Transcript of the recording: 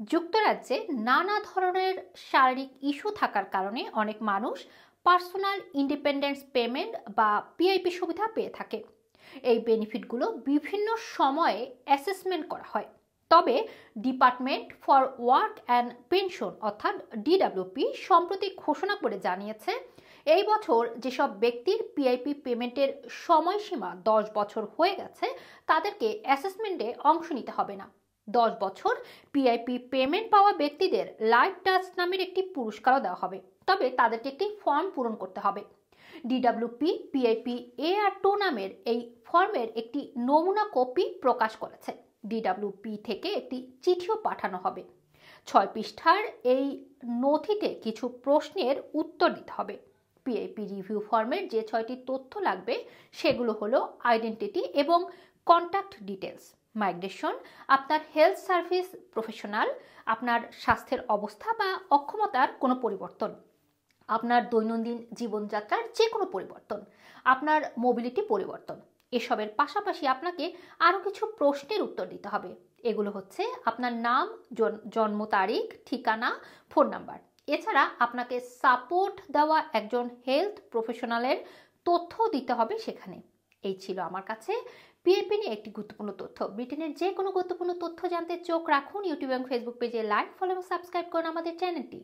যুক্তরাজ্যে নানা ধরনের শারীরিক ইস্যু থাকার কারণে অনেক মানুষ পার্সোনাল ইন্ডিপেন্ডেন্স পেমেন্ট বা পিআইপি সুবিধা পেয়ে থাকে। এই বেনিফিটগুলো বিভিন্ন সময়ে অ্যাসেসমেন্ট করা হয়। তবে department for work and pension অর্থাৎ ডিডব্লিউপি সম্প্রতি ঘোষণা করে জানিয়েছে, এই বছর যেসব ব্যক্তির পিআইপি পেমেন্টের সময়সীমা 10 বছর হয়ে গেছে তাদেরকে অ্যাসেসমেন্টে অংশ নিতে হবে না। 10 বছর পিআইপি পেমেন্ট পাওয়া ব্যক্তিদের লাইফ টাচ নামের একটি পুরস্কারও দেওয়া হবে, তবে তাদেরকে একটি ফর্ম পূরণ করতে হবে। ডিডব্লিউপি পিআইপি AR2 নামের এই ফর্মের একটি নমুনা কপি প্রকাশ করেছে। ডিডব্লিউপি থেকে একটি চিঠিও পাঠানো হবে। 6 পৃষ্ঠার এই নথিতে কিছু প্রশ্নের উত্তর দিতে হবে। পিআইপি রিভিউ ফর্মের যে 6টি তথ্য লাগবে সেগুলো হলো আইডেন্টিটি এবং কন্ট্যাক্ট ডিটেলস, মাইগ্রেশন, আপনার হেলথ সার্ভিস প্রফেশনাল, আপনার স্বাস্থ্যের অবস্থা বা অক্ষমতার কোনো পরিবর্তন, আপনার দৈনন্দিন জীবনযাত্রার যে কোনো পরিবর্তন, আপনার মোবিলিটি পরিবর্তন। এসবের পাশাপাশি আপনাকে আরও কিছু প্রশ্নের উত্তর দিতে হবে। এগুলো হচ্ছে আপনার নাম, জন্ম তারিখ, ঠিকানা, ফোন নাম্বার। এছাড়া আপনাকে সাপোর্ট দেওয়া একজন হেলথ প্রফেশনালের তথ্য দিতে হবে সেখানে। এই ছিল আমার কাছে পিআইপি নিয়ে একটি গুরুত্বপূর্ণ তথ্য। ব্রিটেনের যে কোনো গুরুত্বপূর্ণ তথ্য জানতে চোখ রাখুন ইউটিউব এবং ফেসবুক পেজে লাইক, ফলো এবং সাবস্ক্রাইব করুন আমাদের চ্যানেলটি।